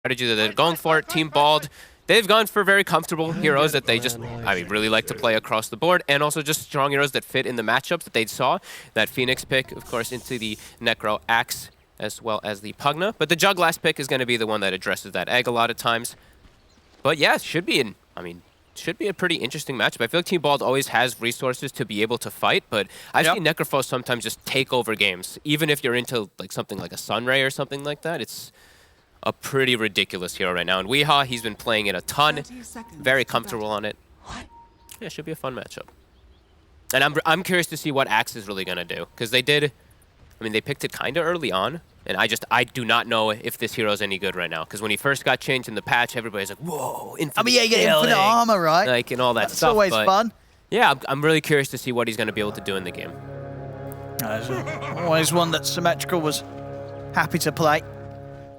strategy that they're going for. Team Bald, they've gone for very comfortable heroes that they just, really like to play across the board, and also just strong heroes that fit in the matchups that they saw. That Phoenix pick, of course, into the Necro Axe, as well as the Pugna. But the Juglass pick is going to be the one that addresses that egg a lot of times. But yeah, it should be should be a pretty interesting matchup. I feel like Team Bald always has resources to be able to fight, but I've seen Necrophos sometimes just take over games. Even if you're into like something like a Sunray or something like that, it's a pretty ridiculous hero right now. And Weehaw, he's been playing it a ton, very comfortable on it. Yeah, it should be a fun matchup. And I'm curious to see what Axe is really gonna do, because they did. They picked it kind of early on, and I do not know if this hero is any good right now. Because when he first got changed in the patch, everybody's like, "Whoa, infinite you get infinite armor, right? Like and all that That's stuff." That's always fun. Yeah, I'm really curious to see what he's going to be able to do in the game. Always one that Symmetrical was happy to play.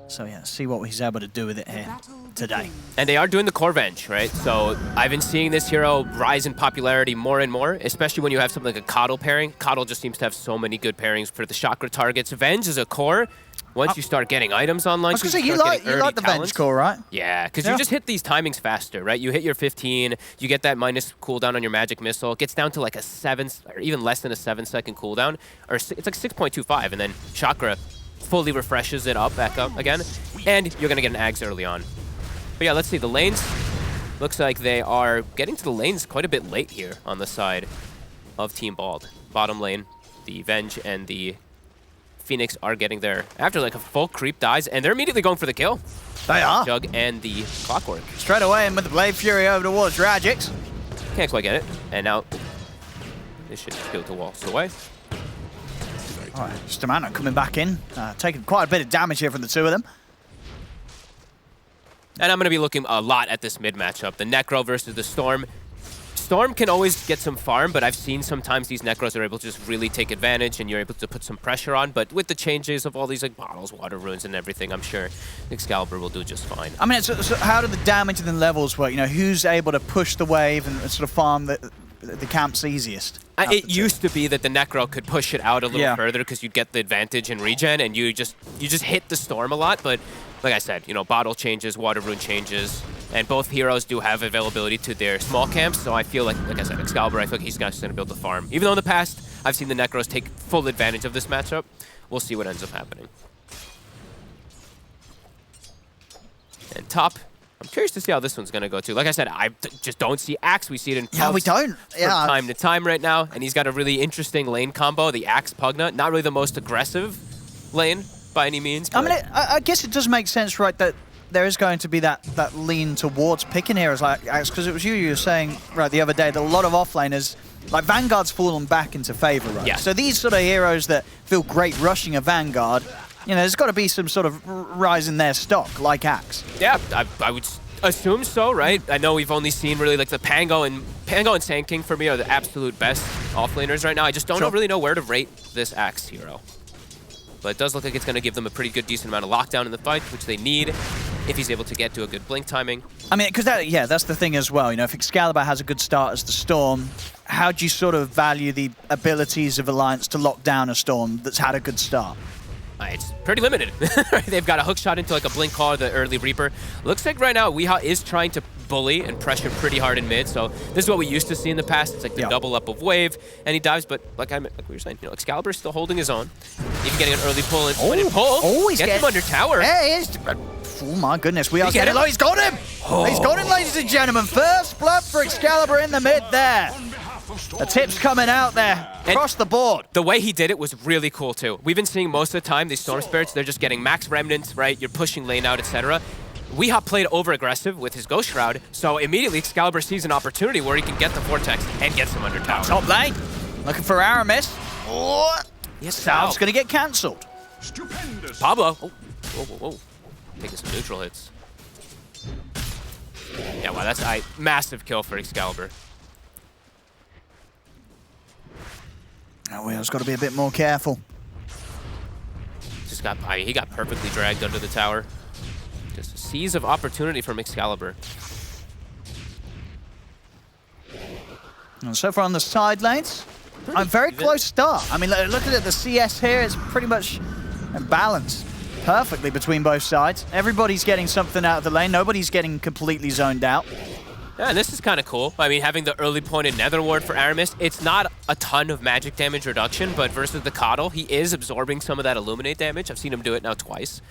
So yeah, see what he's able to do with it here today. And they are doing the core Venge, right? So I've been seeing this hero rise in popularity more and more, especially when you have something like a Coddle pairing. Coddle just seems to have so many good pairings for the chakra targets. Venge is a core. Once you start getting items online, you like the Venge core, right? Yeah, because you just hit these timings faster, right? You hit your 15, you get that minus cooldown on your magic missile. It gets down to like a 7, or even less than a 7-second cooldown, or it's like 6.25, and then chakra fully refreshes it up back up again, and you're gonna get an Ags early on. But yeah, let's see the lanes. Looks like they are getting to the lanes quite a bit late here on the side of Team Bald. Bottom lane, the Venge and the Phoenix are getting there after like a full creep dies, and they're immediately going for the kill. They are. Jug and the Clockwork. Straight away in with the Blade Fury over towards Rajix. Can't quite get it, and now this should just go to waltz away. All right, Stamana coming back in, taking quite a bit of damage here from the two of them. And I'm going to be looking a lot at this mid matchup, the Necro versus the Storm. Storm can always get some farm, but I've seen sometimes these Necros are able to just really take advantage and you're able to put some pressure on. But with the changes of all these like bottles, water runes, and everything, I'm sure Excalibur will do just fine. So how do the damage and the levels work? You know, who's able to push the wave and sort of farm the camp's easiest? It used to be that the Necro could push it out a little further because you'd get the advantage in regen and you just hit the Storm a lot. But like I said, bottle changes, water rune changes, and both heroes do have availability to their small camps. So I feel like I said, Excalibur, I feel like he's just going to build the farm. Even though in the past, I've seen the Necros take full advantage of this matchup, we'll see what ends up happening. And top, I'm curious to see how this one's going to go too. Like I said, I just don't see Axe. We see it in we don't. From time to time right now, and he's got a really interesting lane combo, the Axe Pugna. Not really the most aggressive lane by any means. I guess it does make sense, right, that there is going to be that lean towards picking heroes like Axe, because it was you were saying right the other day that a lot of offlaners, like Vanguard's fallen back into favor, right? Yeah. So these sort of heroes that feel great rushing a Vanguard, there's got to be some sort of rise in their stock, like Axe. Yeah, I would assume so, right? I know we've only seen really like the Pango and Sand King for me are the absolute best offlaners right now. I just don't really know where to rate this Axe hero. But it does look like it's going to give them a pretty good, decent amount of lockdown in the fight, which they need if he's able to get to a good blink timing. Because that's the thing as well. If Excalibur has a good start as the Storm, how do you sort of value the abilities of Alliance to lock down a Storm that's had a good start? It's pretty limited. They've got a hook shot into like a blink call, the early Reaper. Looks like right now Weehaw is trying to bully and pressure pretty hard in mid. So this is what we used to see in the past. It's like the double up of wave, and he dives. But like we were saying, Excalibur's still holding his own. Even getting an early pull in. He's gets him under tower. Yeah, he is. Oh my goodness, Weehaw getting low. He's got him. He's got him, ladies and gentlemen. First blood for Excalibur in the mid there. The tips coming out there across the board. The way he did it was really cool too. We've been seeing most of the time these Storm Spirits, they're just getting max remnants, right? You're pushing lane out, etc. Weehaw played over-aggressive with his Ghost Shroud, so immediately Excalibur sees an opportunity where he can get the Vortex and get some under tower. Top lane, looking for Aramis. Yes, Salve's going to get cancelled. Pablo. Whoa. Taking some neutral hits. Yeah, wow, that's a massive kill for Excalibur. Now Weeha's got to be a bit more careful. He got perfectly dragged under the tower. Just a seize of opportunity from Excalibur. And so far on the side lanes, a very close start. Looking at the CS here, it's pretty much balanced. perfectly between both sides. Everybody's getting something out of the lane. Nobody's getting completely zoned out. Yeah, and this is kind of cool. I mean, having the early pointed Nether Ward for Aramis, it's not a ton of magic damage reduction, but versus the Coddle, he is absorbing some of that Illuminate damage. I've seen him do it now twice.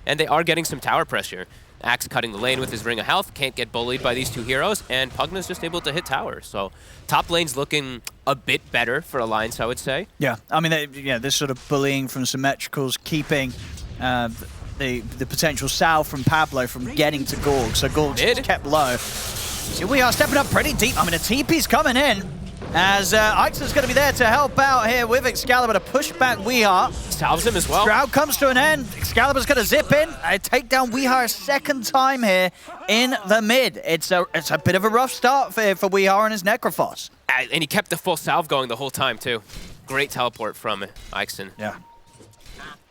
And they are getting some tower pressure. Axe cutting the lane with his Ring of Health, can't get bullied by these two heroes, and Pugna's just able to hit tower. So top lane's looking a bit better for Alliance, I would say. Yeah, I mean, this sort of bullying from Symmetrical's keeping the potential salve from Pablo from getting to Gorg. So Gorg's kept low. So we are stepping up pretty deep. I mean, a TP's coming in as Ixon's going to be there to help out here with Excalibur to push back Weehaw. Salves him as well. Crowd comes to an end. Excalibur's going to zip in. Take down Weehaw a second time here in the mid. It's a bit of a rough start for Weehaw and his Necrophos. And he kept the full salve going the whole time, too. Great teleport from Ixon. Yeah.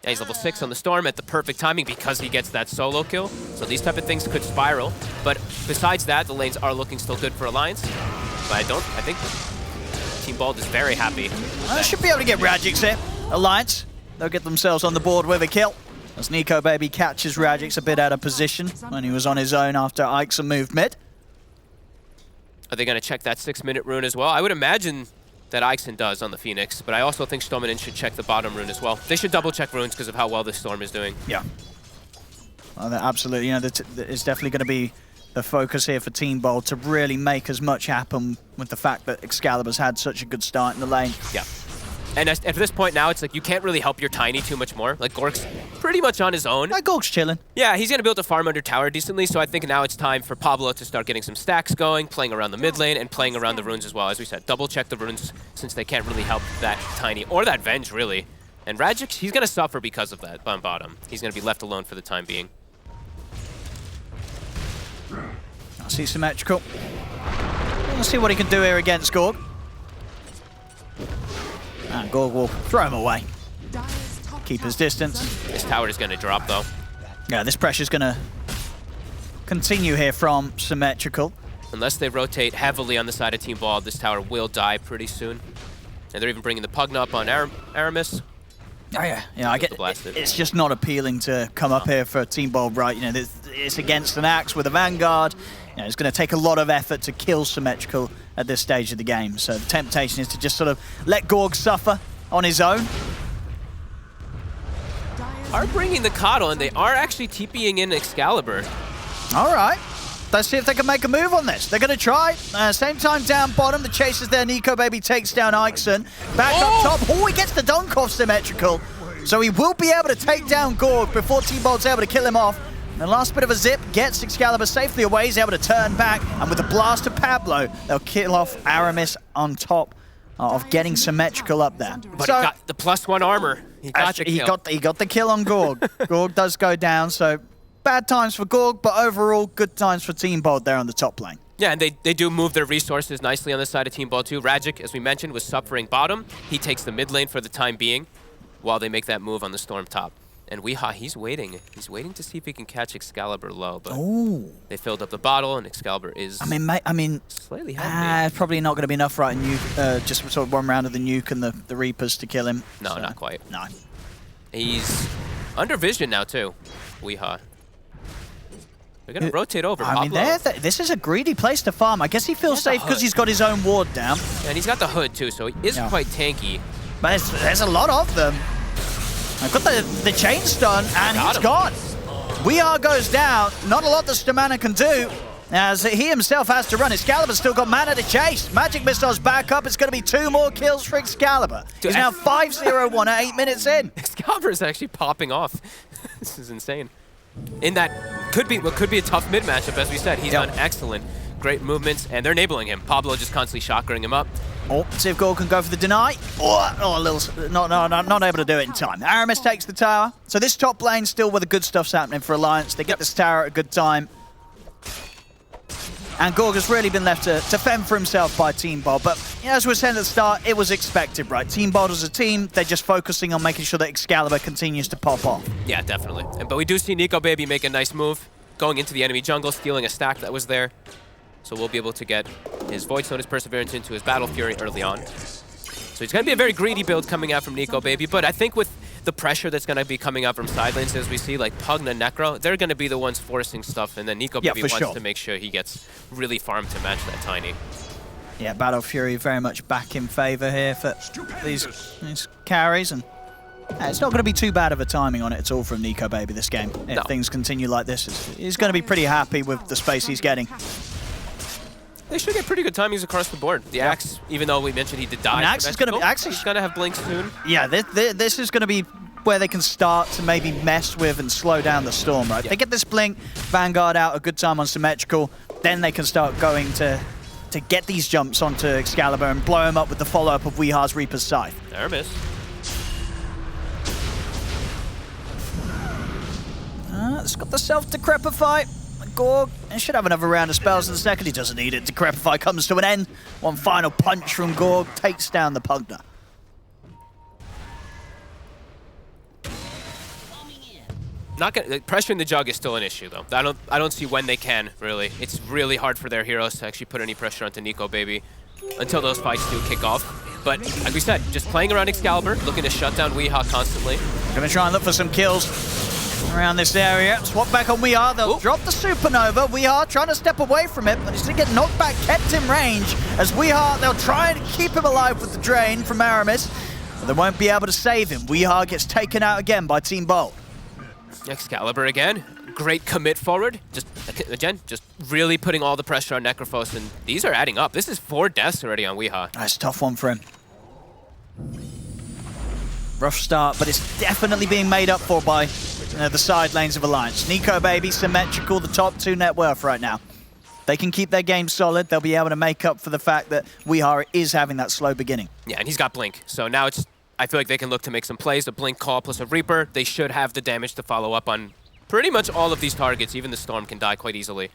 Yeah, he's level 6 on the Storm at the perfect timing because he gets that solo kill. So these type of things could spiral. But besides that, the lanes are looking still good for Alliance. But I think Team Bald is very happy. Should be able to get Radix here. Alliance, they'll get themselves on the board with a kill. As Nico Baby catches Radix a bit out of position when he was on his own after Ixon moved mid. Are they going to check that 6-minute rune as well? I would imagine that Ixon does on the Phoenix, but I also think Stominen should check the bottom rune as well. They should double-check runes because of how well this Storm is doing. Yeah. Well, absolutely. You know, it's definitely going to be the focus here for Team Bold to really make as much happen with the fact that Excalibur's had such a good start in the lane. Yeah. And at this point now, it's like you can't really help your Tiny too much more. Like, Gorg's pretty much on his own. Gorg's chilling. Yeah, he's going to be able to farm under tower decently, so I think now it's time for Pablo to start getting some stacks going, playing around the mid lane, and playing around the runes as well. As we said, double-check the runes since they can't really help that Tiny, or that Venge, really. And Radix, he's going to suffer because of that on bottom. He's going to be left alone for the time being. I see Symmetrical. We'll see what he can do here against Gorg. And Gorg will throw him away. Keep his distance. This tower is going to drop, though. Yeah, this pressure's going to continue here from Symmetrical. Unless they rotate heavily on the side of Team Bald, this tower will die pretty soon. And they're even bringing the Pugna up on Aramis. Oh, yeah. Yeah, I get it's just not appealing to come up here for Team Bald, right? You know, it's against an Axe with a Vanguard. You know, it's going to take a lot of effort to kill Symmetrical at this stage of the game. So the temptation is to just sort of let Gorg suffer on his own. Are bringing the Coddle, and they are actually TPing in Excalibur. All right. Let's see if they can make a move on this. They're going to try. Same time down bottom. The chase is there. Nico Baby takes down Ixon. Back up top. Oh, he gets the dunk off Symmetrical. So he will be able to take down Gorg before Team Bolt's able to kill him off. The last bit of a zip gets Excalibur safely away. He's able to turn back. And with the blast of Pablo, they'll kill off Aramis on top of getting Symmetrical up there. But so, he got the +1 armor. He got the kill. He got the kill on Gorg. Gorg does go down, so bad times for Gorg, but overall good times for Team Bold there on the top lane. Yeah, and they do move their resources nicely on the side of Team Bold too. Radix, as we mentioned, was suffering bottom. He takes the mid lane for the time being while they make that move on the Storm top. And Weehaw, he's waiting. He's waiting to see if he can catch Excalibur low, but they filled up the bottle, and Excalibur is slightly healthy. Probably not going to be enough right in just sort of one round of the nuke and the Reapers to kill him. No, so, not quite. No. He's under vision now, too, Weehaw. They're going to rotate over. I mean, this is a greedy place to farm. I guess he feels safe because he's got his own ward down. Yeah, and he's got the hood, too, so he is quite tanky. But there's a lot of them. I've got the chain stun, and he's gone. Weehaw goes down. Not a lot that Stominen can do, as he himself has to run. Excalibur's still got mana to chase. Magic Missile's back up. It's going to be 2 more kills for Excalibur. He's now 5-0-1 at 8 minutes in. Excalibur is actually popping off. This is insane. In that could be what could be a tough mid matchup, as we said. He's done excellent. Great movements, and they're enabling him. Pablo just constantly shockering him up. Oh, see if Gorg can go for the deny. Oh, a little, not able to do it in time. Aramis takes the tower. So this top lane still where the good stuff's happening for Alliance. They get this tower at a good time. And Gorg has really been left to fend for himself by Team Bold. But you know, as we were saying at the start, it was expected, right? Team Bold as a team, they're just focusing on making sure that Excalibur continues to pop off. Yeah, definitely. But we do see Nico Baby make a nice move, going into the enemy jungle, stealing a stack that was there. So we'll be able to get his Void Stone, his Perseverance into his Battle Fury early on. So it's going to be a very greedy build coming out from Nico Baby, but I think with the pressure that's going to be coming out from side lanes, as we see, like Pugna, Necro, they're going to be the ones forcing stuff, and then Nico maybe wants to make sure he gets really farmed to match that Tiny. Yeah, Battle Fury very much back in favor here for these carries, and it's not going to be too bad of a timing on it at all from Nico Baby this game. If things continue like this, he's going to be pretty happy with the space he's getting. They should get pretty good timings across the board. The Axe, even though we mentioned he did die, Axe is going to be he's going to have Blink soon. Yeah, this is going to be where they can start to maybe mess with and slow down the Storm, right? They get this Blink, Vanguard out a good time on Symmetrical, then they can start going to get these jumps onto Excalibur and blow him up with the follow-up of Weeha's Reaper's Scythe. Aramis. It's got the self-decrepify. Gorg should have another round of spells in a second. He doesn't need it. Decrepify comes to an end. One final punch from Gorg takes down the Pugna. Pressuring the Jug is still an issue, though. I don't see when they can, really. It's really hard for their heroes to actually put any pressure onto Nico Baby until those fights do kick off. But, like we said, just playing around Excalibur, looking to shut down Weeha constantly. Gonna try and look for some kills around this area. Swap back on Weeha. They'll drop the Supernova. Weeha trying to step away from it, but he's gonna get knocked back, kept in range. As Weeha, they'll try and keep him alive with the drain from Aramis, but they won't be able to save him. Weeha gets taken out again by Team Bold. Excalibur again. Great commit forward. Just really putting all the pressure on Necrophos, and these are adding up. This is 4 deaths already on Weeha. That's a tough one for him. Rough start, but it's definitely being made up for by the side lanes of Alliance. Nico Baby, Symmetrical, the top 2 net worth right now. They can keep their game solid. They'll be able to make up for the fact that Weeha is having that slow beginning. Yeah, and he's got Blink, so now I feel like they can look to make some plays. A Blink call plus a Reaper. They should have the damage to follow up on pretty much all of these targets. Even the Storm can die quite easily.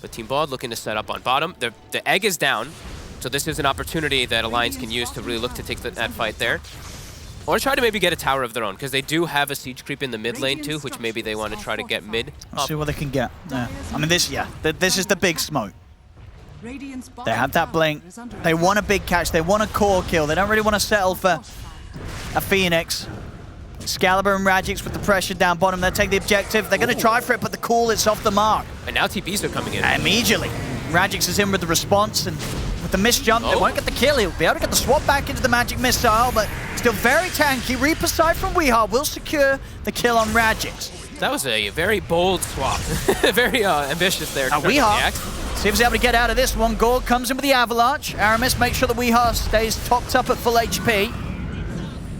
But Team Bald looking to set up on bottom. The egg is down, so this is an opportunity that Alliance can use to really look to take that fight there. Or try to maybe get a tower of their own, because they do have a siege creep in the mid lane too, which maybe they want to try to get mid. Let's see what they can get. Yeah. I mean, this is the big smoke. They have that Blink. They want a big catch. They want a core kill. They don't really want to settle for a Phoenix. Excalibur and Radix with the pressure down bottom. They'll take the objective. They're going to try for it, but the call is off the mark. And now TPs are coming in. Immediately. Radix is in with the response, and with the missed jump, they won't get the kill. He'll be able to get the swap back into the magic missile, but still very tanky. Reaper side from Weeha will secure the kill on Radix. That was a very bold swap. Very ambitious there. Weeha, see if he's able to get out of this one. Gorg comes in with the Avalanche. Aramis makes sure that Weeha stays topped up at full HP.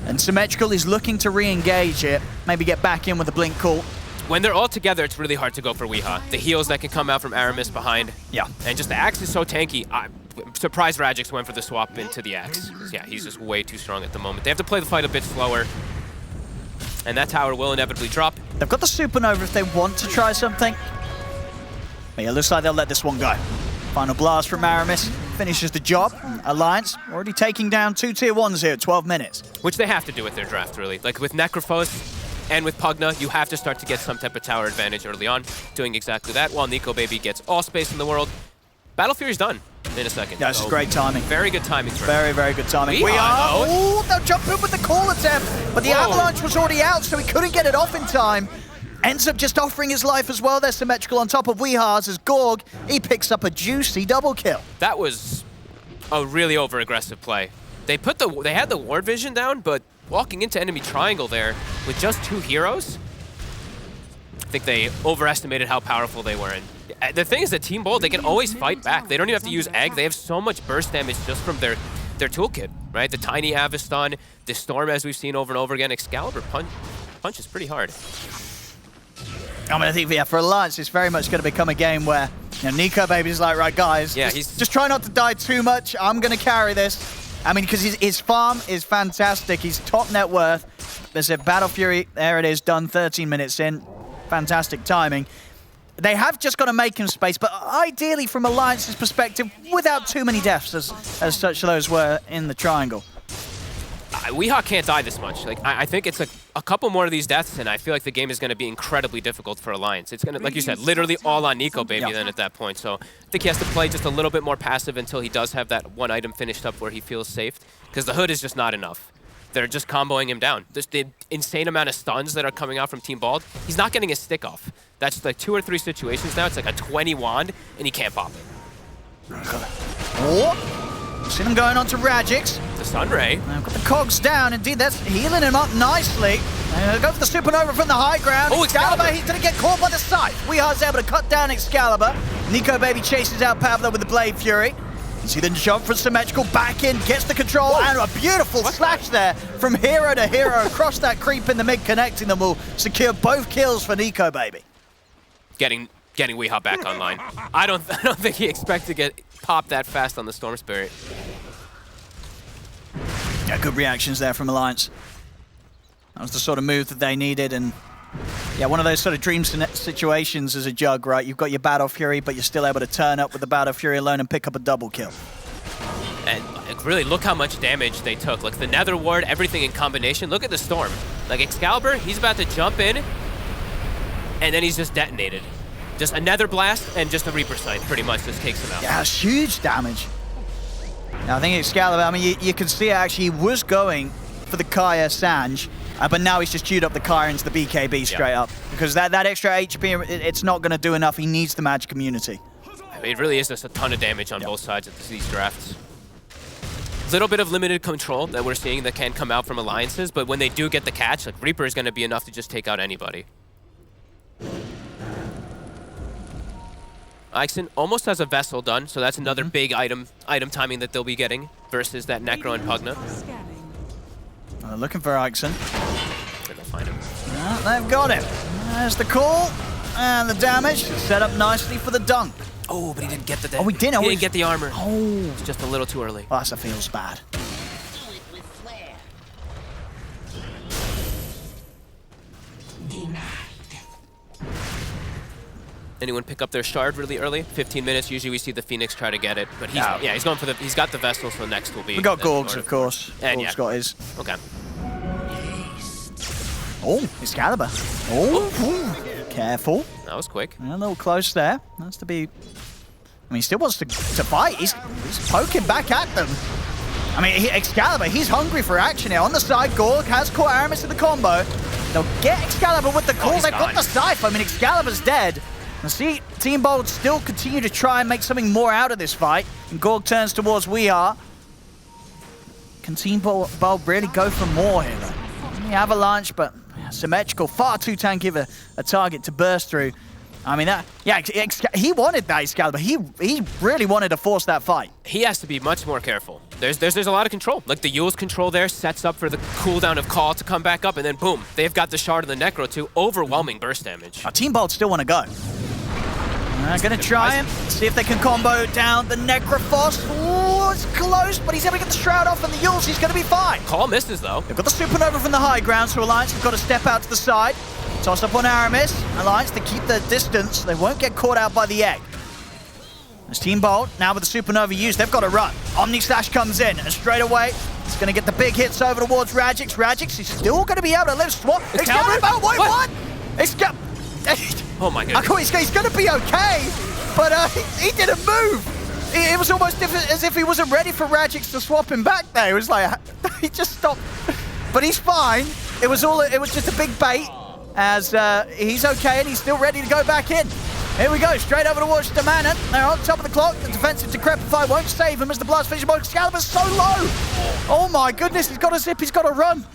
And Symmetrical is looking to re-engage it. Maybe get back in with a Blink call. When they're all together, it's really hard to go for Weeha. The heals that can come out from Aramis behind. Yeah. And just the Axe is so tanky. I'm surprised Radix went for the swap into the Axe. Yeah, he's just way too strong at the moment. They have to play the fight a bit slower. And that tower will inevitably drop. They've got the Supernova if they want to try something. But yeah, looks like they'll let this one go. Final blast from Aramis finishes the job. Alliance already taking down 2 tier 1s here at 12 minutes. Which they have to do with their draft, really. Like with Necrophos and with Pugna, you have to start to get some type of tower advantage early on, doing exactly that, while Nico Baby gets all space in the world. Battle Fury's done in a second. Yeah, this is great timing. Very good timing. Very, very good timing. They'll jump in with the call attempt, but the Avalanche was already out, so he couldn't get it off in time. Ends up just offering his life as well. They're Symmetrical on top of Weeha's as Gorg, he picks up a juicy double kill. That was a really over-aggressive play. They had the ward vision down, but walking into enemy triangle there with just 2 heroes, I think they overestimated how powerful they were. And the thing is that Team Bold, they can always fight back. They don't even have to use egg. They have so much burst damage just from their toolkit, right? The tiny Aviston, the Storm, as we've seen over and over again. Excalibur punches pretty hard. I mean, I think, yeah, for Alliance, it's very much going to become a game where, you know, Nico Baby's like, right, guys, just try not to die too much. I'm going to carry this. I mean, because his farm is fantastic. He's top net worth. There's a Battle Fury. There it is, done 13 minutes in. Fantastic timing. They have just got to make him space, but ideally, from Alliance's perspective, without too many deaths, as such those were in the triangle. Weeha can't die this much. Like I think it's a couple more of these deaths, and I feel like the game is going to be incredibly difficult for Alliance. It's going to, like you said, literally all on Nico Baby then at that point. So I think he has to play just a little bit more passive until he does have that one item finished up where he feels safe, because the hood is just not enough. they're just comboing him down. Just the insane amount of stuns that are coming out from Team Bald. He's not getting his stick off. That's like 2 or 3 situations now. It's like a 20 wand, and he can't pop it. Oh, see them going on to Radix. The Sunray. Got the cogs down. Indeed, that's healing him up nicely. Go for the supernova from the high ground. Oh, Excalibur! He's going to get caught by the scythe. Weehar's able to cut down Excalibur. Nico Baby chases out Pablo with the Blade Fury. You see the jump from Symmetrical back in, gets the control, and a beautiful slash there from hero to hero across that creep in the mid, connecting them will secure both kills for Nico Baby. Getting Weehaw back online. I don't think he expects to get popped that fast on the Storm Spirit. Yeah, good reactions there from Alliance. That was the sort of move that they needed, and yeah, one of those sort of dream situations as a Jug, right? You've got your Battle Fury, but you're still able to turn up with the Battle Fury alone and pick up a double kill. And really, look how much damage they took. Like the Nether Ward, everything in combination. Look at the Storm. Like Excalibur, he's about to jump in, and then he's just detonated. Just a Nether Blast and just a Reaper Sight pretty much just takes him out. Yeah, it's huge damage. Now, I think Excalibur, I mean, you can see actually he was going for the Kaya Sanj, but now he's just queued up the Kaya into the BKB straight up. Because that extra HP, it's not going to do enough. He needs the Magic Immunity. I mean, it really is just a ton of damage on both sides of these drafts. A little bit of limited control that we're seeing that can come out from alliances, but when they do get the catch, like Reaper is going to be enough to just take out anybody. Ixon almost has a Vessel done, so that's another big item timing that they'll be getting versus that Necro and Pugna. Looking for Ixon. And they'll find him. They've got him. There's the call and the damage set up nicely for the dunk. Oh, but he didn't get the damage. Oh, he didn't. He didn't get the armor. Oh, It's just a little too early. oh, that feels bad. Anyone pick up their shard really early? 15 minutes. Usually we see the Phoenix try to get it, but he's going for the. He's got the Vessel, so next will be. We got Gorgs, of course. And Gorgs got his. Okay. Oh, Excalibur. Oh, careful. That was quick. A little close there. That's to be. I mean, he still wants to fight. He's poking back at them. I mean, Excalibur, he's hungry for action here. On the side, Gorg has caught Aramis in the combo. They'll get Excalibur with the call. They've got the scythe. I mean, Excalibur's dead. And see, Team Bold still continue to try and make something more out of this fight. And Gorg turns towards Weehaw. Can Team Bold really go for more here, though? The Avalanche, but Symmetrical, far too tanky of a target to burst through. I mean, he wanted that Excalibur. He really wanted to force that fight. He has to be much more careful. There's a lot of control. Like the Yule's control there sets up for the cooldown of Call to come back up, and then boom, they've got the Shard and the Necro too. Overwhelming burst damage. Team Bold still want to go. They're going to try him, see if they can combo down the Necrophos. Oh, it's close, but he's able to get the Shroud off, and the Yules, he's going to be fine. Call misses, though. They've got the Supernova from the high ground, so Alliance have got to step out to the side. Toss up on Aramis. Alliance, they keep their distance. They won't get caught out by the egg. As Team Bold, now with the Supernova used, they've got to run. Omni Slash comes in, and straight away, it's going to get the big hits over towards Radix. Radix is still going to be able to live swap. Excalibur! Wait, what? Oh my goodness. I thought he's going to be okay, but he didn't move. It was almost as if he wasn't ready for Radix to swap him back there. It was like, he just stopped. But he's fine. It was just a big bait, as he's okay and he's still ready to go back in. Here we go, straight over towards Demanan. They're on top of the clock. The defensive Decrepify won't save him as the blast finishes. Excalibur's so low. Oh my goodness, he's got to zip, he's got to run.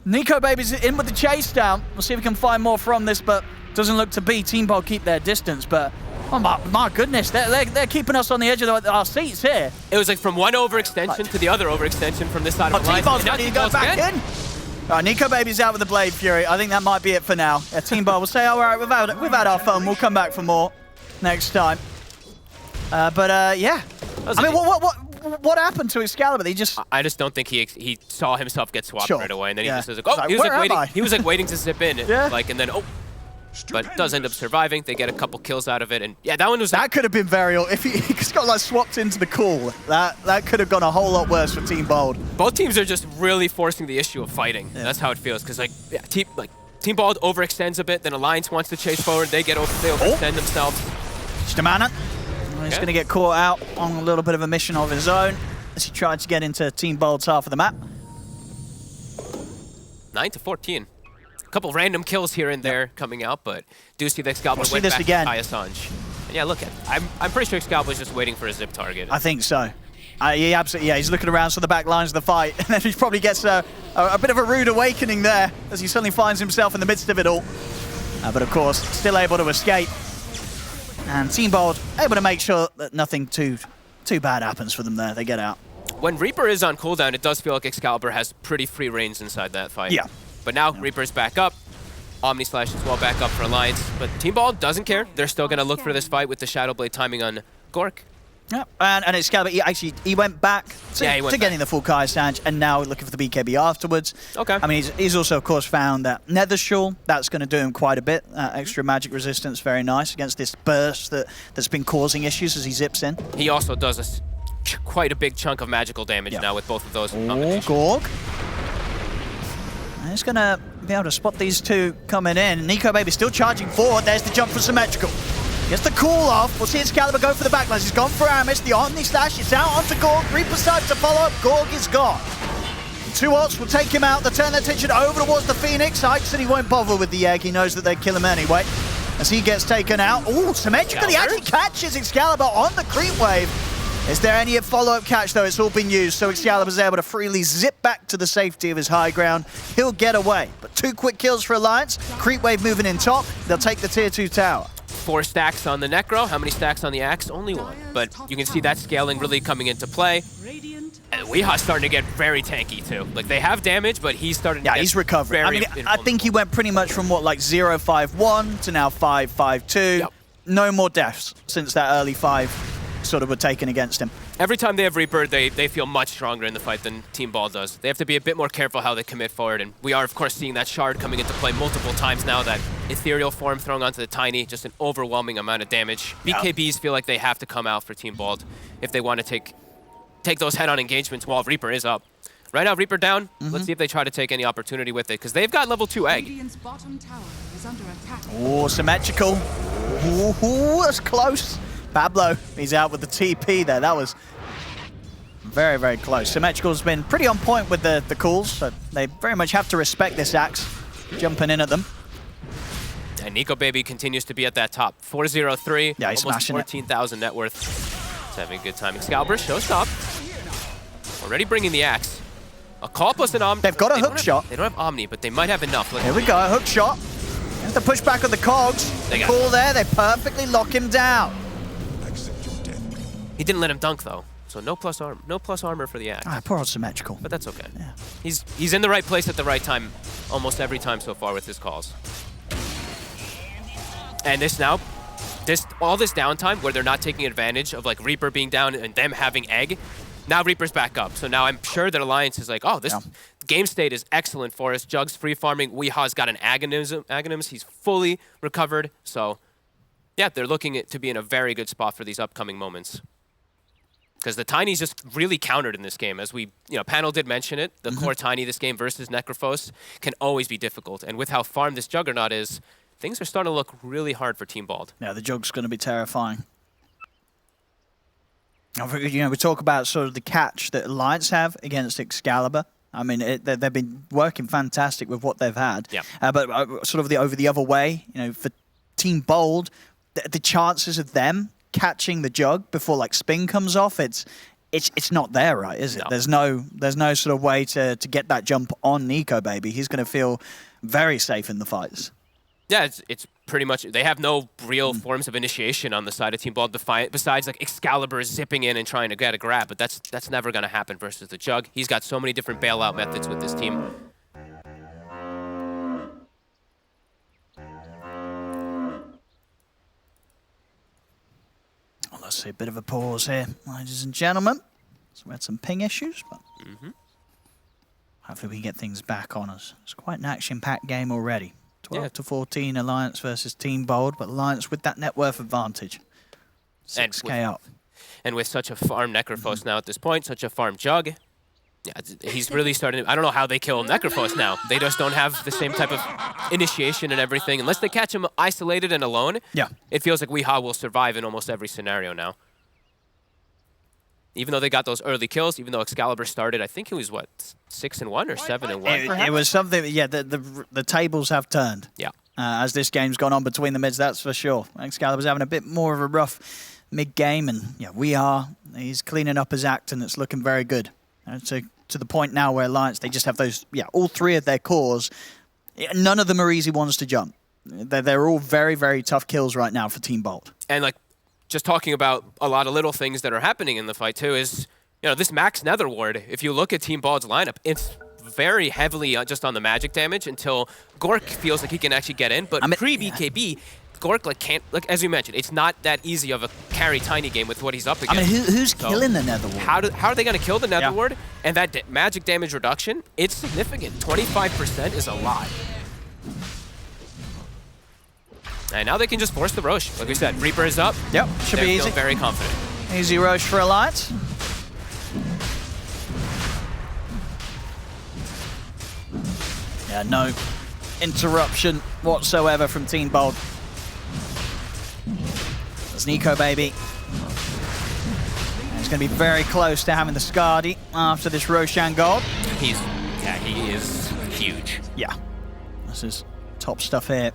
Nico Baby's in with the chase down. We'll see if we can find more from this, but doesn't look to be. Team Bold keep their distance, but oh my goodness, they're keeping us on the edge of our seats here. It was like from one overextension to the other overextension from this side of the line. Team Bold's ready to go back in. Nico Baby's out with the Blade Fury. I think that might be it for now. Team Bold will say, all right, we've had our fun. We'll come back for more next time. Yeah. I mean, what happened to Excalibur? I just don't think he saw himself get swapped right away, and then he just was like, oh, he was like waiting to zip in, and then but does end up surviving. They get a couple kills out of it, and yeah, that one was. That could have been very. If he just got like swapped into the cool, that could have gone a whole lot worse for Team Bold. Both teams are just really forcing the issue of fighting. Yeah. That's how it feels, because Team Bold overextends a bit, then Alliance wants to chase forward. They overextend themselves. Stamana. He's going to get caught out on a little bit of a mission of his own as he tried to get into Team Bold's half of the map. 9-14. A couple random kills here and there coming out, but do see that Excalibur We'll went see this back again. to Assange. And yeah, look at it. I'm pretty sure Excalibur's just waiting for a zip target. I think so. He absolutely, yeah, he's looking around to the back lines of the fight, and then he probably gets a bit of a rude awakening there as he suddenly finds himself in the midst of it all. But of course, still able to escape. And Team Bold able to make sure that nothing too bad happens for them there. They get out. When Reaper is on cooldown, it does feel like Excalibur has pretty free reins inside that fight. Yeah. But now Reaper's back up. Omni Slash as well back up for Alliance. But Team Bald doesn't care. They're still going to look for this fight with the Shadow Blade timing on Gork. Yeah, and Excalibur, he went back to getting the full Kai Sanch, and now looking for the BKB afterwards. Okay. I mean, he's also, of course, found that Nether Shawl. That's going to do him quite a bit. Extra magic resistance, very nice against this burst that's been causing issues as he zips in. He also does quite a big chunk of magical damage now with both of those combinations. Gorg. And he's going to be able to spot these two coming in. Nico Baby still charging forward. There's the jump for Symmetrical. Gets the cool off. We'll see Excalibur go for the backlines. He's gone for Aramis. The Omni Slash is out onto Gorg. Reaper side to follow up. Gorg is gone. Two ults will take him out. They'll turn their attention over towards the Phoenix. Ikeson, he won't bother with the egg. He knows that they'd kill him anyway. As he gets taken out. Ooh, Symmetrical. He actually catches Excalibur on the creep wave. Is there any follow-up catch, though? It's all been used, so Excalibur's able to freely zip back to the safety of his high ground. He'll get away. But 2 quick kills for Alliance. Creep wave moving in top. They'll take the tier 2 tower. 4 stacks on the Necro. How many stacks on the Axe? Only 1. But you can see that scaling really coming into play. And Weeha's starting to get very tanky, too. Like, they have damage, but he's starting to get he's recovering. I mean, I think he went pretty much from, what, like 0-5-1 to now 5-5-2. Yep. No more deaths since that early 5 sort of were taken against him. Every time they have Reaper, they feel much stronger in the fight than Team Ball does. They have to be a bit more careful how they commit forward, and we are, of course, seeing that Shard coming into play multiple times now, that ethereal form thrown onto the Tiny, just an overwhelming amount of damage. BKBs feel like they have to come out for Team Bald if they want to take those head-on engagements while Reaper is up. Right now, Reaper down. Let's see if they try to take any opportunity with it, because they've got level 2 egg. Oh, Symmetrical. Ooh, that's close. Pablo, he's out with the TP there. That was very, very close. Symmetrical's been pretty on point with the calls, so they very much have to respect this Axe jumping in at them. And Nico Baby continues to be at that top. 403, yeah, he's almost 14,000 net worth. He's having a good time. Excalibur shows up. Already bringing the Axe. A call plus an Omni. They've got a hook shot. They don't have Omni, but they might have enough. Here we go, a hook shot. Have to push back on the cogs. Cool there, they perfectly lock him down. He didn't let him dunk though, so no plus armor for the Axe. Ah, poor old Symmetrical. But that's okay. Yeah. He's in the right place at the right time almost every time so far with his calls. And all this downtime where they're not taking advantage of like Reaper being down and them having egg, now Reaper's back up. So now I'm sure that Alliance is like, oh, this game state is excellent for us. Jug's free farming. Weeha's got an Aghanim's. He's fully recovered. So yeah, they're looking to be in a very good spot for these upcoming moments. Because the Tiny's just really countered in this game. As Panel did mention it, the core Tiny this game versus Necrophos can always be difficult. And with how farmed this Juggernaut is, things are starting to look really hard for Team Bald. Yeah, the Jug's going to be terrifying. We talk about sort of the catch that Alliance have against Excalibur. I mean, they've been working fantastic with what they've had. Yeah. But sort of over the other way, for Team Bold, the chances of them catching the Jug before like spin comes off, it's not there, right? Is it? No. There's no sort of way to get that jump on Nico Baby. He's going to feel very safe in the fights. Yeah, it's pretty much, they have no real forms of initiation on the side of Team Bald besides like Excalibur zipping in and trying to get a grab, but that's never going to happen versus the Jug. He's got so many different bailout methods with this team. Let's see, a bit of a pause here, ladies and gentlemen. So we had some ping issues, but hopefully we can get things back on us. It's quite an action-packed game already. 12-14 Alliance versus Team Bold, but Alliance with that net worth advantage. 6k up. And with such a farm Necrophos now at this point, such a farm Jug, yeah, he's really starting to, I don't know how they kill Necrophos now. They just don't have the same type of initiation and everything. Unless they catch him isolated and alone, yeah, it feels like Weeha will survive in almost every scenario now. even though they got those early kills, even though Excalibur started, I think it was, what, 6-1 or 7-1, it was something, yeah, the tables have turned. Yeah. As this game's gone on between the mids, that's for sure. Excalibur's having a bit more of a rough mid-game, and yeah, he's cleaning up his act, and it's looking very good. To the point now where Alliance, they just have those, all three of their cores. None of them are easy ones to jump. They're all very, very tough kills right now for Team Bold. And like, just talking about a lot of little things that are happening in the fight too is, this Max Nether Ward, if you look at Team Bald's lineup, it's very heavily just on the magic damage until Gork feels like he can actually get in. But pre-BKB, Gork can't, as you mentioned, it's not that easy of a carry Tiny game with what he's up against. Who's killing the Nether Ward? How are they going to kill the Nether Ward? And that magic damage reduction, it's significant. 25% is a lot. And now they can just force the Roche. Like we said, Reaper is up. Yep, should be easy. Very confident. Easy Roche for Alliance. Yeah, no interruption whatsoever from Team Bold. There's Nico Baby. He's going to be very close to having the Skadi after this Roshan gold. He is huge. Yeah, this is top stuff here.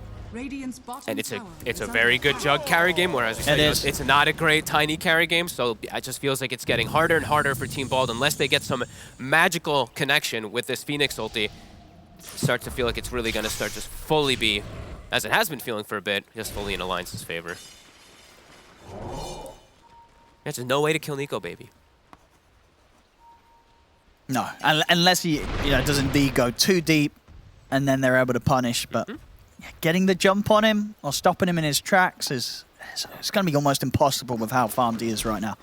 And it's a very good Jug carry game, whereas it's not a great Tiny carry game, so it just feels like it's getting harder and harder for Team Bald unless they get some magical connection with this Phoenix ulti. Start to feel like it's really going to start just fully be, as it has been feeling for a bit, just fully in Alliance's favor. There's just no way to kill Nico Baby. No, unless he does indeed go too deep, and then they're able to punish, but... Getting the jump on him or stopping him in his tracks it's going to be almost impossible with how farmed he is right now.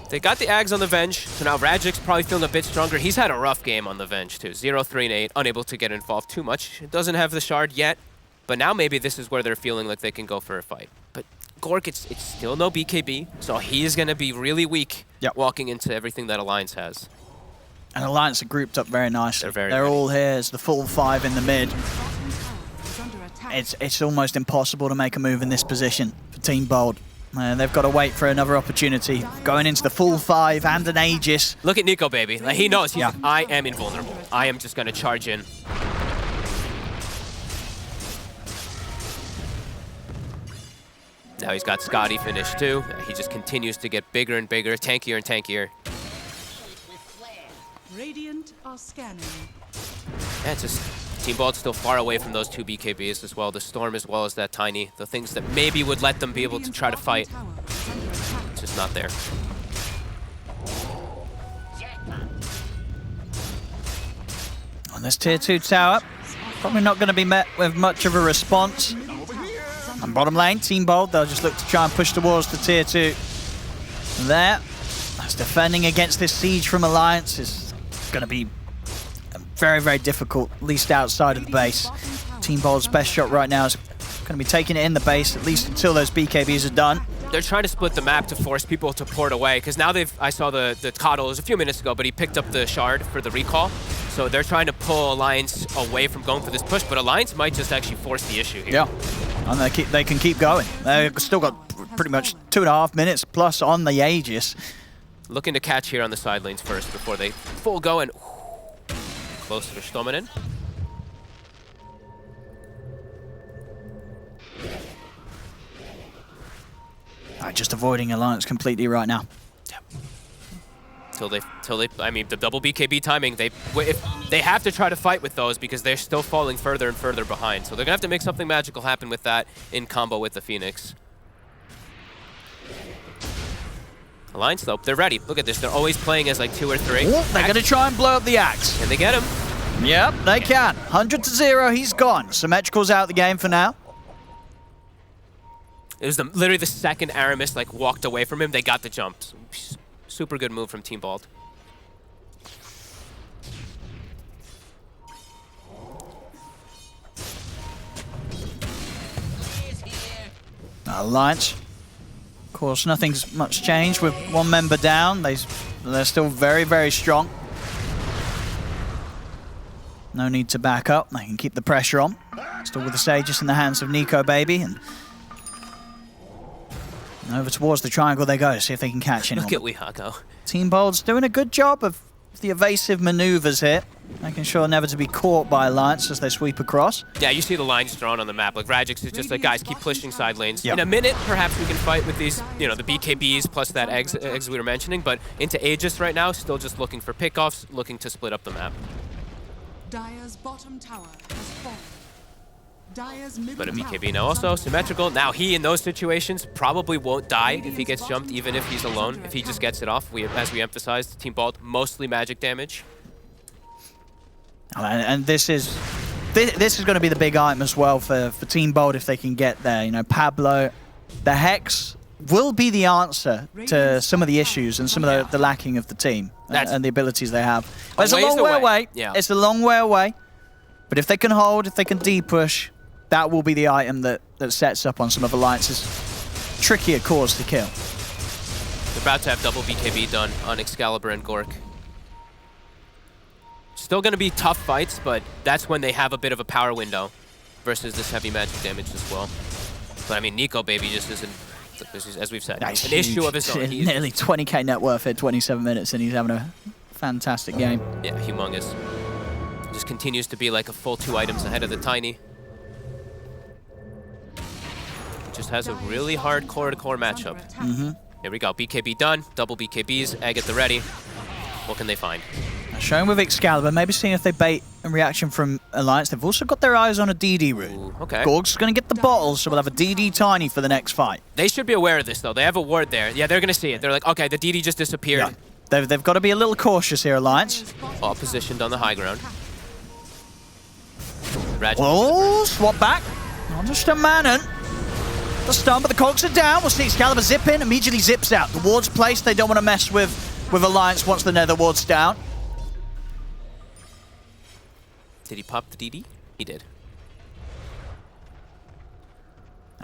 They got the Ags on the Venge, so now Rajik's probably feeling a bit stronger. He's had a rough game on the Venge too. 0-3-8, unable to get involved too much. Doesn't have the shard yet, but now maybe this is where they're feeling like they can go for a fight. But Gork, it's still no BKB, so he's going to be really weak walking into everything that Alliance has. And Alliance are grouped up very nicely. They're all here. It's the full 5 in the mid. It's almost impossible to make a move in this position for Team Bold. They've got to wait for another opportunity. Going into the full 5 and an Aegis. Look at Nico Baby. Like, he knows. He's like, I am invulnerable. I am just going to charge in. Now he's got Skadi finished too. He just continues to get bigger and bigger, tankier and tankier. Radiant are scanning. Yeah, it's just Team Bald's still far away from those 2 BKBs as well. The Storm as well as that Tiny. The things that maybe would let them be able to try to fight. It's just not there. On this tier 2 tower, probably not going to be met with much of a response. And bottom lane, Team Bold, they'll just look to try and push towards the tier 2. There, that's defending against this siege from Alliance is going to be very, very difficult, at least outside of the base. Team Bold's best shot right now is going to be taking it in the base, at least until those BKBs are done. They're trying to split the map to force people to port away, because now I saw the Coddle, it was a few minutes ago, but he picked up the shard for the recall. So they're trying to pull Alliance away from going for this push, but Alliance might just actually force the issue here. Yeah, and they can keep going. They've still got pretty much 2.5 minutes plus on the Aegis. Looking to catch here on the side lanes first before they full go and close for Stominen. Just avoiding Alliance completely right now. Yeah. Till they, I mean, the double BKB timing, they have to try to fight with those because they're still falling further and further behind. So they're gonna have to make something magical happen with that in combo with the Phoenix. Alliance, though, they're ready. Look at this. They're always playing as like 2 or 3. Ooh, they're going to try and blow up the Axe. Can they get him? Yep, they can. 100-0, he's gone. Symmetrical's out the game for now. It was literally the second Aramis walked away from him, they got the jump. Super good move from Team Bald. Alliance. Of course, nothing's much changed with 1 member down. They're still very, very strong. No need to back up. They can keep the pressure on. Still with the Sages in the hands of Nico Baby. And Over towards the triangle they go, see if they can catch anyone. Look at WEU go. Team Bold's doing a good job of the evasive maneuvers here, making sure never to be caught by Alliance as they sweep across. Yeah, you see the lines drawn on the map. Like, Radix is just like, guys, keep pushing side lanes. Yep. In a minute, perhaps we can fight with these, you know, the BKBs plus that eggs we were mentioning, but into Aegis right now, still just looking for pickoffs, looking to split up the map. Dire's bottom tower has fallen. Dire's middle But a tower BKB now is also under symmetrical. Now he, in those situations, probably won't die if he gets jumped, even if he's alone. If he just gets it off, as we emphasized, Team Bald, mostly magic damage. And this is going to be the big item as well for Team Bold if they can get there. You know, Pablo, the Hex will be the answer to some of the issues and some of the lacking of the team and the abilities they have. But it's a long way away. Yeah. It's a long way away. But if they can hold, if they can D-push, that will be the item that sets up on some of Alliance's trickier cores to kill. They're about to have double BKB done on Excalibur and Gork. Still going to be tough fights, but that's when they have a bit of a power window versus this heavy magic damage as well. But I mean, Nico Baby just isn't, as we've said, an issue of his own. He's nearly 20k net worth at 27 minutes, and he's having a fantastic game. Yeah, humongous. Just continues to be like a full 2 items ahead of the Tiny. Just has a really hard core-to-core matchup. Here we go, BKB done, double BKBs, egg at the ready. What can they find? Showing with Excalibur, maybe seeing if they bait in reaction from Alliance. They've also got their eyes on a DD route. Ooh, okay. Gorg's going to get the bottles, so we'll have a DD Tiny for the next fight. They should be aware of this, though. They have a ward there. Yeah, they're going to see it. They're like, okay, the DD just disappeared. Yeah. They've got to be a little cautious here, Alliance. All positioned on the high ground. Oh, swap back. On just a Manon. The stun, but the cogs are down. We'll see Excalibur zip in, immediately zips out. The ward's placed. They don't want to mess with Alliance once the nether ward's down. Did he pop the DD? He did.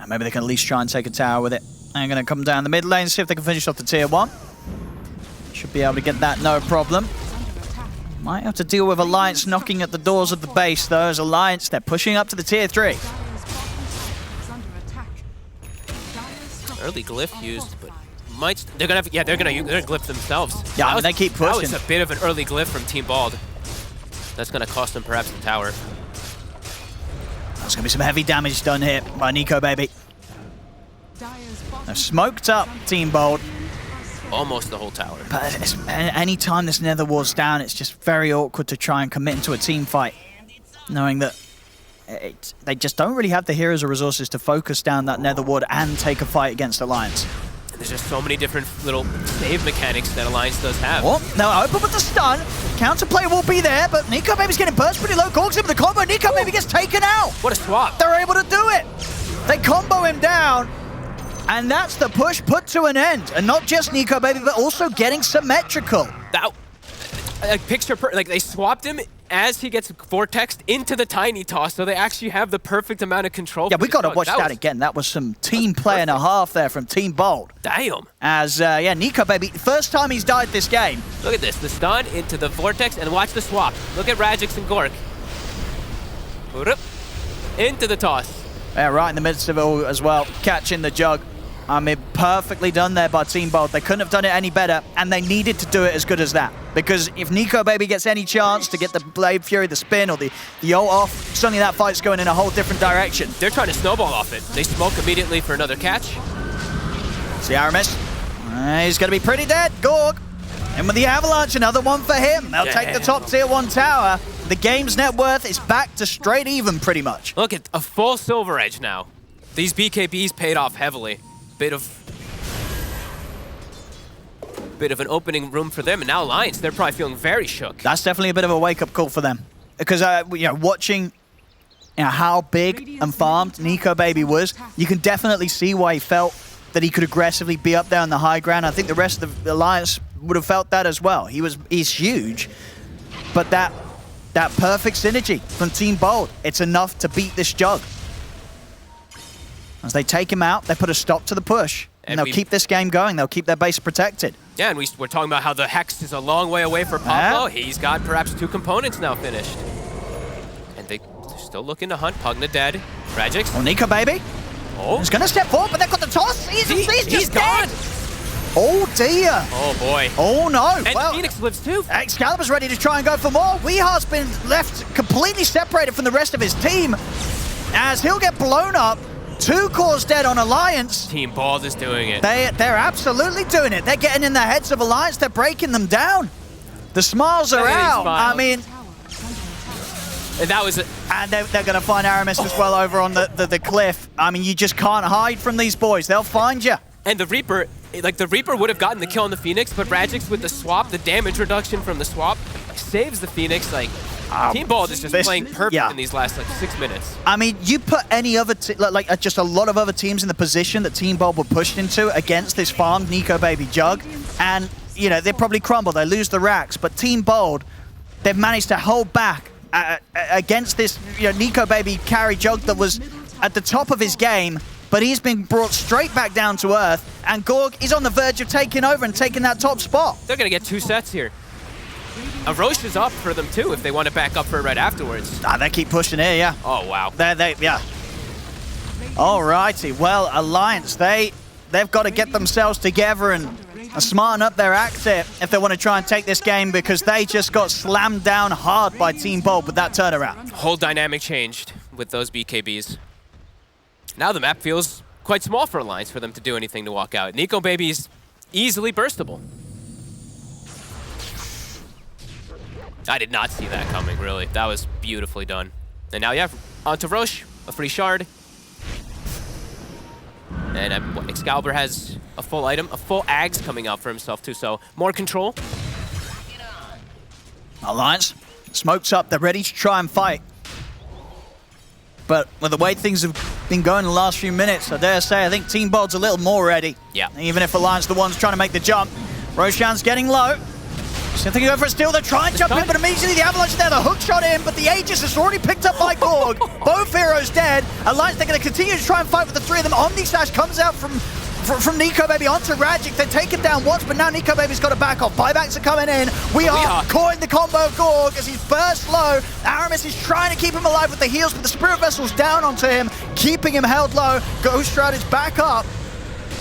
Maybe they can at least try and take a tower with it. They're going to come down the mid lane, see if they can finish off the tier 1. Should be able to get that, no problem. Might have to deal with Alliance knocking at the doors of the base, though. As Alliance, they're pushing up to the tier 3. Early glyph used, but they're gonna glyph themselves. Yeah, I mean, they keep pushing. That was a bit of an early glyph from Team Bald. That's gonna cost them perhaps the tower. There's gonna be some heavy damage done here by Nico Baby. They've smoked up Team Bold. Almost the whole tower. But any time this nether ward's down, it's just very awkward to try and commit into a team fight, knowing that they just don't really have the heroes or resources to focus down that nether ward and take a fight against Alliance. There's just so many different little save mechanics that Alliance does have. Oh, now open with the stun. Counterplay will be there, but Nico Baby's getting burst pretty low. Gorg's in with the combo. Nico Baby gets taken out. What a swap. They're able to do it. They combo him down. And that's the push put to an end. And not just Nico Baby, but also getting symmetrical. That, like they swapped him as he gets vortexed into the Tiny toss, so they actually have the perfect amount of control. Yeah, we got to watch that again. That was some team play and a half there from Team Bold. Damn. As, yeah, Nico Baby, first time he's died this game. Look at this, the stun into the vortex, and watch the swap. Look at Radix and Gork. Into the toss. Yeah, right in the midst of it all as well, catching the jug. I mean, perfectly done there by Team Bold. They couldn't have done it any better, and they needed to do it as good as that. Because if Nico Baby gets any chance to get the Blade Fury, the spin, or the ult off, suddenly that fight's going in a whole different direction. They're trying to snowball off it. They smoke immediately for another catch. See Aramis. He's going to be pretty dead. Gorg. And with the Avalanche, another one for him. They'll take the top tier 1 tower. The game's net worth is back to straight even, pretty much. Look at a full Silver Edge now. These BKBs paid off heavily. Bit of an opening room for them, and now Alliance, they're probably feeling very shook. That's definitely a bit of a wake-up call for them. Because, you know, watching how big and farmed Nico Baby was, you can definitely see why he felt that he could aggressively be up there on the high ground. I think the rest of the Alliance would have felt that as well. He's huge, but that perfect synergy from Team Bold, it's enough to beat this jug. As they take him out, they put a stop to the push. And they'll keep this game going. They'll keep their base protected. Yeah, and we're talking about how the Hex is a long way away for Pablo. He's got perhaps 2 components now finished. And they're still looking to hunt. Pugna dead. Tragics. Oh, Nico Baby. Oh. He's going to step forward, but they've got the toss. He's he's gone. dead. Oh dear. Oh boy. Oh no. And well, Phoenix lives too. Excalibur's ready to try and go for more. Weehar's been left completely separated from the rest of his team as he'll get blown up. 2 cores dead on Alliance. Team Bald is doing it. They're absolutely doing it. They're getting in the heads of Alliance. They're breaking them down. The smiles are out. I mean, and that was it. And they're going to find Aramis as well over on the cliff. I mean, you just can't hide from these boys. They'll find you. And the Reaper, like the Reaper would have gotten the kill on the Phoenix, but Radix with the swap, the damage reduction from the swap, saves the Phoenix. Like, Team Bald is just playing perfect in these last 6 minutes. I mean, you put any other, just a lot of other teams in the position that Team Bald were pushed into against this farmed Nico Baby Jug, and, you know, they probably crumble. They lose the racks, but Team Bald, they've managed to hold back against this, you know, Nico Baby carry Jug that was at the top of his game, but he's been brought straight back down to earth, and Gorg is on the verge of taking over and taking that top spot. They're going to get 2 sets here. Roche is up for them too if they want to back up for it right afterwards. They keep pushing here, yeah. Oh, wow. Yeah. Alrighty, well, Alliance, they've got to get themselves together and smarten up their act here if they want to try and take this game, because they just got slammed down hard by Team Bold with that turnaround. Whole dynamic changed with those BKBs. Now the map feels quite small for Alliance for them to do anything to walk out. Nico Baby's easily burstable. I did not see that coming, really. That was beautifully done. And now, yeah, onto Roche, a free shard. And Excalibur has a full item, a full Ags coming out for himself too, so more control. Alliance, smoke's up, they're ready to try and fight. But with the way things have been going in the last few minutes, I dare say, I think Team Bold's a little more ready. Yeah. Even if Alliance are the ones trying to make the jump. Roshan's getting low. So I think go for a steal, they're trying to jump in, but immediately the Avalanche is there, the hook shot in, but the Aegis is already picked up by Gorg. Both heroes dead. Alliance, they're going to continue to try and fight with the 3 of them. Omnislash comes out from Nico Baby onto Radzik. They're taken down once, but now Nico Baby's got to back off. Buybacks are coming in. We are caught in the combo of Gorg as he's burst low. Aramis is trying to keep him alive with the heals, but the Spirit Vessel's down onto him, keeping him held low. Ghost Shroud is back up.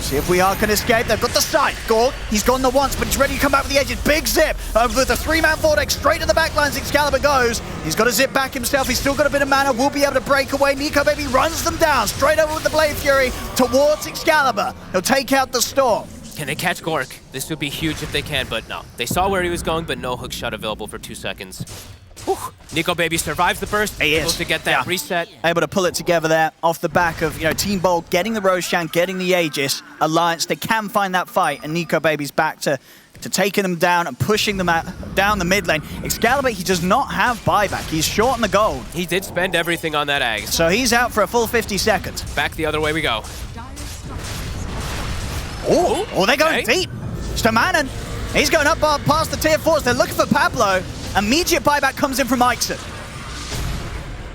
See if we can escape. They've got the sight. Gorg, he's gone the once, but he's ready to come back with the edges. Big zip with the 3-man vortex straight to the backlines. Excalibur goes. He's got to zip back himself. He's still got a bit of mana. Will be able to break away. Nico Baby runs them down straight over with the Blade Fury towards Excalibur. He'll take out the Storm. Can they catch Gorg? This would be huge if they can, but no. They saw where he was going, but no hook shot available for 2 seconds. Whew. Nico Baby survives the burst, able to get that reset. Able to pull it together there off the back of, you know, Team Bold getting the Roshan, getting the Aegis. Alliance, they can find that fight, and Nico Baby's back to taking them down and pushing them down the mid lane. Excalibur, he does not have buyback. He's short on the gold. He did spend everything on that Ags. So he's out for a full 50 seconds. Back the other way we go. Oh, they're going deep. Stamanen, he's going up past the tier 4s. They're looking for Pablo. Immediate buyback comes in from Ixon.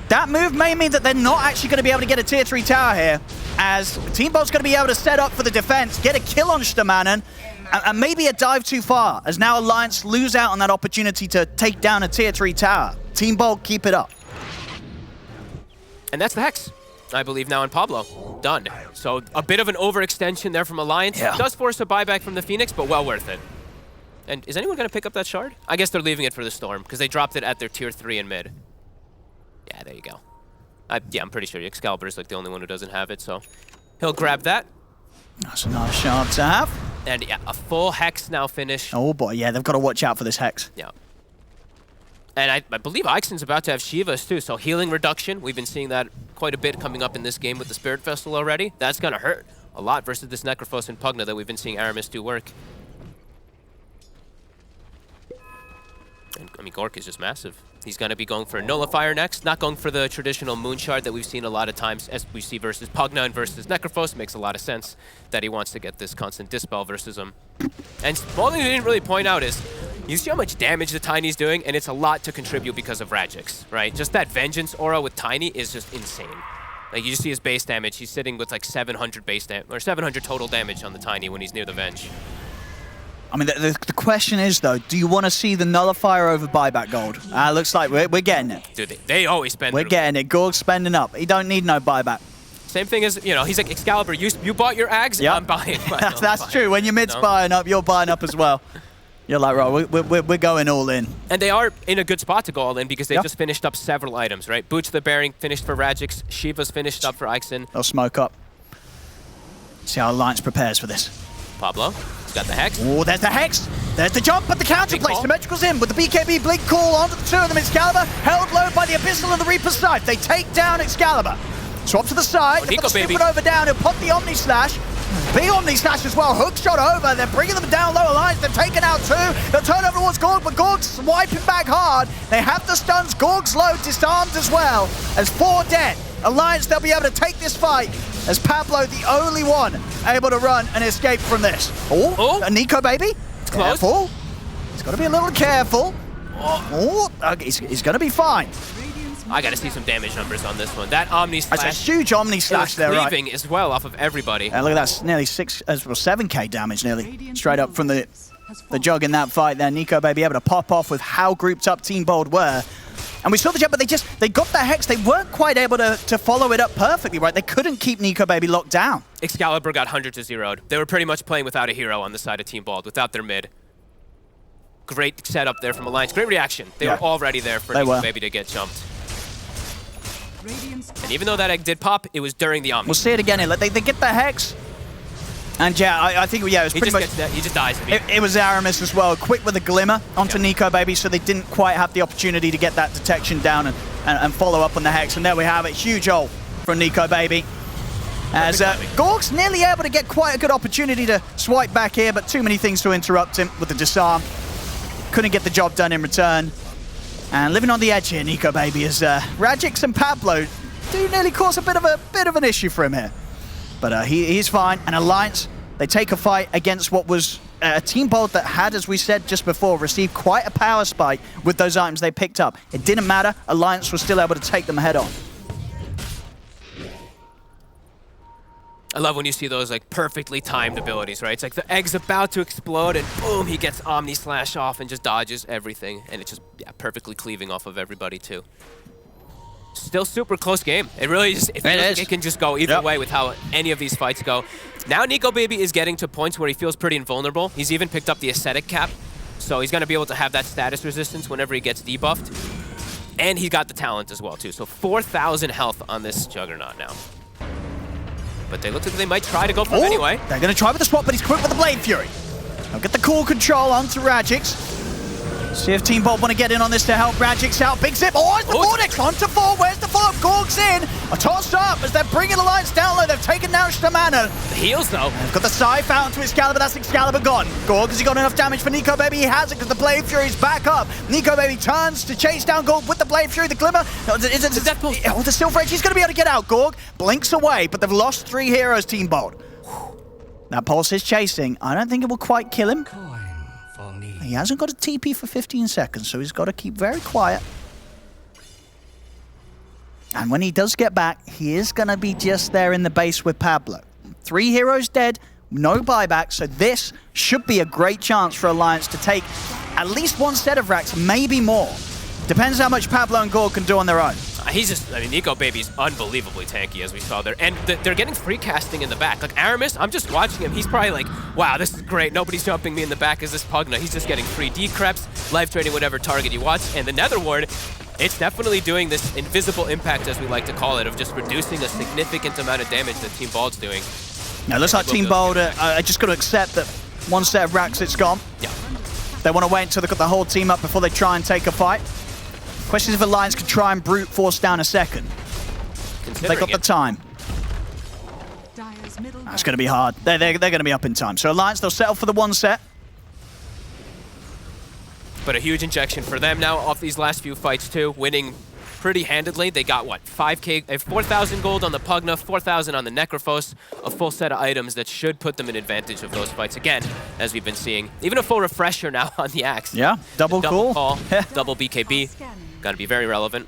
That move may mean that they're not actually going to be able to get a tier 3 tower here, as Team Bold's going to be able to set up for the defense, get a kill on Stamanen, and maybe a dive too far, as now Alliance lose out on that opportunity to take down a tier 3 tower. Team Bold, keep it up. And that's the Hex, I believe, now in Pablo. Done. So a bit of an overextension there from Alliance. Yeah. Does force a buyback from the Phoenix, but well worth it. And is anyone going to pick up that shard? I guess they're leaving it for the Storm, because they dropped it at their tier 3 in mid. Yeah, there you go. Yeah, I'm pretty sure Excalibur's like the only one who doesn't have it, so he'll grab that. That's a nice shard to have. And yeah, a full Hex now finished. Oh boy, yeah, they've got to watch out for this Hex. Yeah. And I believe Ixon's about to have Shivas too, so healing reduction. We've been seeing that quite a bit coming up in this game with the Spirit Vessel already. That's going to hurt a lot versus this Necrophos and Pugna that we've been seeing Aramis do work. And, I mean, Gork is just massive. He's going to be going for a Nullifier next, not going for the traditional Moon Shard that we've seen a lot of times, as we see versus Pugna and versus Necrophos. Makes a lot of sense that he wants to get this constant Dispel versus him. And one thing he didn't really point out is, you see how much damage the Tiny's doing, and it's a lot to contribute because of Radix, right? Just that Vengeance aura with Tiny is just insane. Like, you just see his base damage. He's sitting with like 700 base damage, or 700 total damage on the Tiny when he's near the Venge. I mean, the question is, though, do you want to see the Nullifier over buyback gold? Looks like we're getting it. Dude, they always spend We're getting it. Gorg's spending up. He don't need no buyback. Same thing as, he's like, Excalibur, you bought your Ags, Yep. I'm buying mine. That's true. When your mid's No. buying up, you're buying up as well. You're like, right, we're going all in. And they are in a good spot to go all in because they Yep. just finished up several items, right? Boots the Bearing finished for Radix, Shiva's finished up for Ixen. They'll smoke up. See how Alliance prepares for this. Pablo, he's got the Hex. Oh, there's the Hex. There's the jump, but the counter Big play. call. Symmetrical's in with the BKB Blink call onto the two of them. Excalibur held low by the Abyssal and the Reaper's side. They take down Excalibur. Swap to the side. Oh, They've Nico, got the baby. stupid over down. He'll pop the Omni Slash. Big Omni Slash as well. Hook shot over. They're bringing them down low. Alliance, they've taken out two. They'll turn over towards Gorg, but Gorg's wiping back hard. They have the stuns. Gorg's low, disarmed as well. As 4 dead. Alliance, they'll be able to take this fight as Pablo, the only one able to run and escape from this. Oh, a Nico baby. It's close. Careful. He's got to be a little careful. Oh, he's going to be fine. I gotta see some damage numbers on this one. That Omni Slash. That's a huge Omni Slash there, right? Cleaving as well off of everybody. Look at that, it's nearly 7k damage nearly. Straight up from the jug in that fight there. Nico baby able to pop off with how grouped up Team Bold were. And we saw the jump, but they got the Hex. They weren't quite able to follow it up perfectly, right? They couldn't keep Nico baby locked down. Excalibur got 100 to 0'd. They were pretty much playing without a hero on the side of Team Bald, without their mid. Great setup there from Alliance. Great reaction. They were already there for Nico baby to get jumped. And even though that egg did pop, it was during the Omni. We'll see it again here. They get the Hex. And yeah, I think, it was pretty much... He just dies. It was Aramis as well, quick with a glimmer onto Nico baby, so they didn't quite have the opportunity to get that detection down and follow up on the Hex. And there we have it, huge ult from Nico baby. As Gorg's nearly able to get quite a good opportunity to swipe back here, but too many things to interrupt him with the disarm. Couldn't get the job done in return. And living on the edge here, Nico baby, as Radix and Pablo do nearly cause a bit of an issue for him here. But he's fine. And Alliance, they take a fight against what was a Team Bold that had, as we said just before, received quite a power spike with those items they picked up. It didn't matter. Alliance was still able to take them head on. I love when you see those like perfectly timed abilities, right? It's like the egg's about to explode and boom, he gets Omni Slash off and just dodges everything. And it's just perfectly cleaving off of everybody too. Still super close game. It really just, it feels like it can just go either way with how any of these fights go. Now Nico baby is getting to points where he feels pretty invulnerable. He's even picked up the Ascetic cap. So he's gonna be able to have that status resistance whenever he gets debuffed. And he got the talent as well too. So 4,000 health on this Juggernaut now. But they look like they might try to go for him anyway. They're going to try with the swap, but he's quick with the Blade Fury. They'll get the cool control onto Radix. See if Team Bold want to get in on this to help Radix out. Big zip. Oh, it's the Vortex. 1 to 4. Where's the follow-up? Gorg's in. A toss up as they're bringing Alliance down low. They've taken down Stamana. The heals, though. They've got the Scythe out into Excalibur. That's Excalibur gone. Gorg, has he got enough damage for Nico baby? He has it because the Blade Fury's back up. Nico baby turns to chase down Gorg with the Blade Fury. The Glimmer. Is it the Death Pulse? Oh, the Silver Edge. He's going to be able to get out. Gorg blinks away, but they've lost 3 heroes, Team Bold. That Pulse is chasing. I don't think it will quite kill him. He hasn't got a TP for 15 seconds, so he's got to keep very quiet. And when he does get back, he is going to be just there in the base with Pablo. 3 heroes dead, no buyback, so this should be a great chance for Alliance to take at least 1 set of racks, maybe more. Depends how much Pablo and Gorg can do on their own. He's just, I mean, Nico baby's unbelievably tanky, as we saw there. And they're getting free casting in the back. Like, Aramis, I'm just watching him. He's probably like, wow, this is great. Nobody's jumping me in the back as this Pugna. He's just getting free decreps, live trading whatever target he wants. And the Nether Ward, it's definitely doing this invisible impact, as we like to call it, of just reducing a significant amount of damage that Team Bald's doing. Now, it looks like Team Bald are just going to accept that 1 set of racks, it's gone. Yeah. They want to wait until they've got the whole team up before they try and take a fight. Question is if Alliance could try and brute force down a second. They got the time. That's going to be hard. They're going to be up in time. So Alliance, they'll settle for the 1 set. But a huge injection for them now off these last few fights too, winning pretty handedly. They got, what, 5K, they have 4,000 gold on the Pugna, 4,000 on the Necrophos, a full set of items that should put them in advantage of those fights again, as we've been seeing. Even a full refresher now on the Axe. Yeah, double cool. Call, double BKB. Got to be very relevant.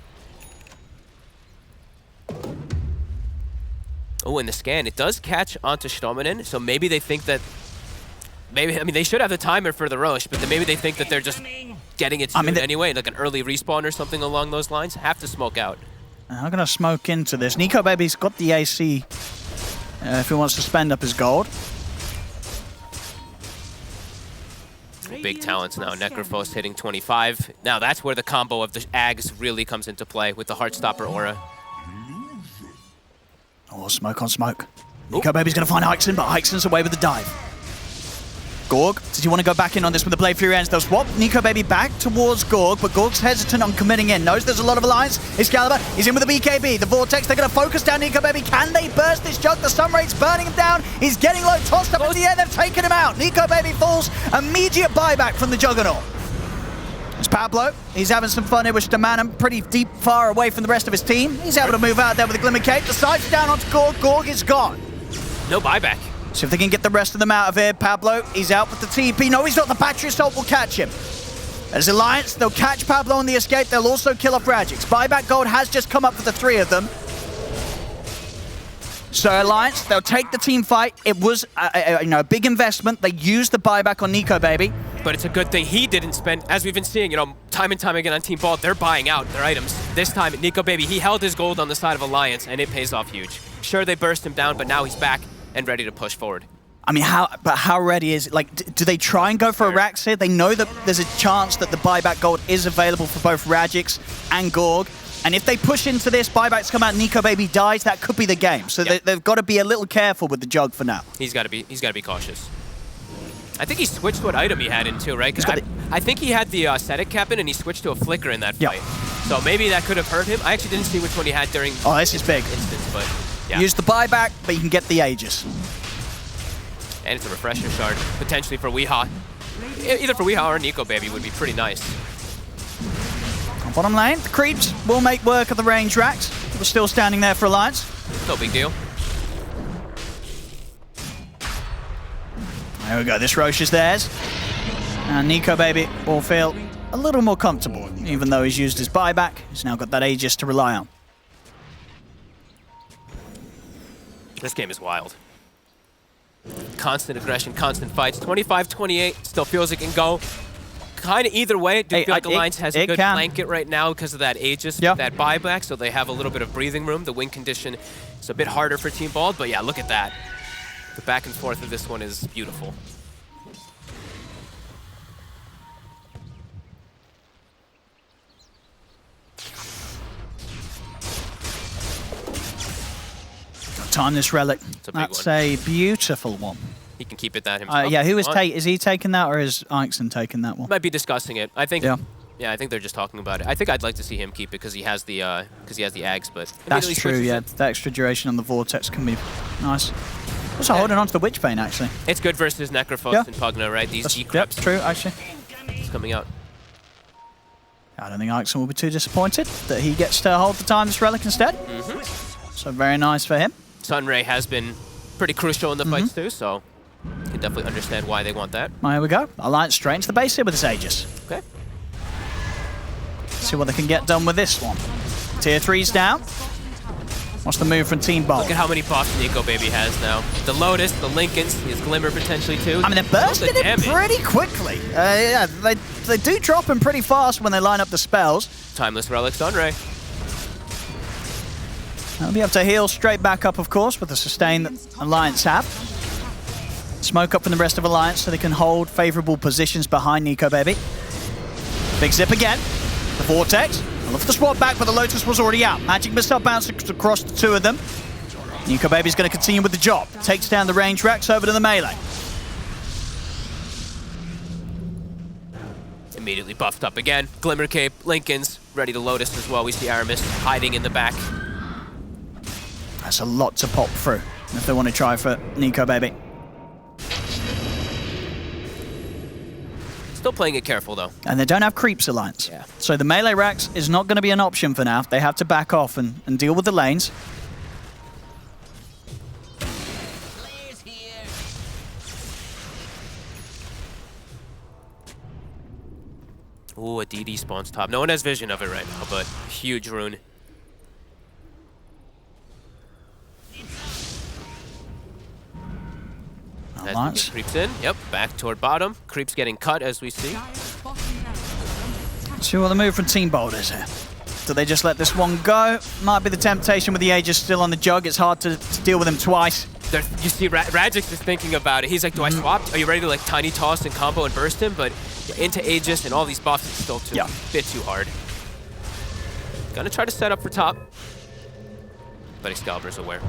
Oh, in the scan, it does catch onto Stominen, so maybe they think that... Maybe, I mean, they should have the timer for the Roche, but then maybe they think that they're just getting it soon anyway, like an early respawn or something along those lines. Have to smoke out. I'm going to smoke into this. Nico Baby's got the AC if he wants to spend up his gold. Big talents now. Necrophos hitting 25. Now that's where the combo of the Ags really comes into play with the Heartstopper aura. Oh, smoke on smoke. Nico Baby's going to find Ixon, but Ixon's away with the dive. Gorg, does he want to go back in on this when the Blade Fury ends? They'll swap Nico Baby back towards Gorg, but Gorg's hesitant on committing in. Knows there's a lot of alliance. Excalibur, he's in with the BKB. The Vortex, they're going to focus down Nico Baby. Can they burst this jug? The Sunraid's burning him down. He's getting low, tossed up in the air. They've taken him out. Nico Baby falls. Immediate buyback from the Juggernaut. It's Pablo. He's having some fun here with Stamanum, pretty deep, far away from the rest of his team. He's able to move out there with the Glimmer Cape. The side's down onto Gorg. Gorg is gone. No buyback. So if they can get the rest of them out of here, Pablo, he's out with the TP. No, he's not. The Battery Assault will catch him. As Alliance, they'll catch Pablo on the escape. They'll also kill off Radix. Buyback gold has just come up for the 3 of them. So Alliance, they'll take the team fight. It was a big investment. They used the buyback on Nico Baby. But it's a good thing he didn't spend, as we've been seeing, time and time again on Team Ball, they're buying out their items. This time, Nico Baby, he held his gold on the side of Alliance, and it pays off huge. Sure, they burst him down, but now he's back and ready to push forward. I mean, how ready is it? Like, do they try and go for a Rax here? They know that there's a chance that the buyback gold is available for both Radix and Gorg. And if they push into this, buybacks come out, Nico Baby dies, that could be the game. So they've got to be a little careful with the jug for now. He's got to be cautious. I think he switched what item he had in too, right? Because I think he had the Ascetic cap in and he switched to a Flicker in that fight. So maybe that could have hurt him. I actually didn't see which one he had during this is big. Instance, but yeah. Use the buyback, but you can get the Aegis. And it's a Refresher Shard, potentially for Weehaw. Either for Weehaw or Nico Baby would be pretty nice. On bottom lane, the creeps will make work of the range racks. We're still standing there for Alliance. No big deal. There we go, this Roche is theirs. And Nico Baby will feel a little more comfortable, even though he's used his buyback. He's now got that Aegis to rely on. This game is wild. Constant aggression, constant fights. 25-28, still feels it can go kind of either way. Do feel like Alliance has a good blanket right now because of that Aegis, that buyback, so they have a little bit of breathing room. The win condition is a bit harder for Team Bald, but yeah, look at that. The back and forth of this one is beautiful. Time this relic. That's a beautiful one. He can keep it that himself. Yeah, is he taking that or is Ixon taking that one? Might be discussing it. I think. Yeah, I think they're just talking about it. I think I'd like to see him keep it because he has the Ags, but that's true. Yeah, the extra duration on the Vortex can be nice. Also holding on to the Witch Bane actually. It's good versus Necrophos and Pugna, right? These Yep, true actually. It's coming out. I don't think Ixon will be too disappointed that he gets to hold the time this relic instead. So very nice for him. Sunray has been pretty crucial in the fights too, so you can definitely understand why they want that. Here we go. Alliance straight into the base here with his Aegis. Okay. See what they can get done with this one. Tier 3's down. What's the move from Team Bolt? Look at how many buffs Nico Baby has now. The Lotus, the Lincolns, his Glimmer potentially too. I mean, they're bursting him pretty quickly. Yeah, they do drop him pretty fast when they line up the spells. Timeless Relic Sunray. They'll be able to heal straight back up, of course, with the sustain that Alliance have. Smoke up from the rest of Alliance so they can hold favorable positions behind Nico Baby. Big zip again. The Vortex. I love the swap back, but the Lotus was already out. Magic Missile bounced across the 2 of them. Nico Baby's going to continue with the job. Takes down the range racks over to the melee. Immediately buffed up again. Glimmer Cape, Lincolns, ready to Lotus as well. We see Aramis hiding in the back. That's a lot to pop through if they want to try for Nico Baby. Still playing it careful though. And they don't have creeps Alliance. Yeah. So the melee racks is not going to be an option for now. They have to back off and deal with the lanes. Ooh, a DD spawns top. No one has vision of it right now, but huge rune. As creeps in. Yep, back toward bottom. Creeps getting cut as we see. See what the move from Team Bold is here. Do they just let this one go? Might be the temptation with the Aegis still on the jug. It's hard to deal with him twice. You see, Radix is thinking about it. He's like, do I swap? Are you ready to like tiny toss and combo and burst him? But into Aegis and all these buffs, it's still a bit too hard. Gonna try to set up for top. But Excalibur's aware.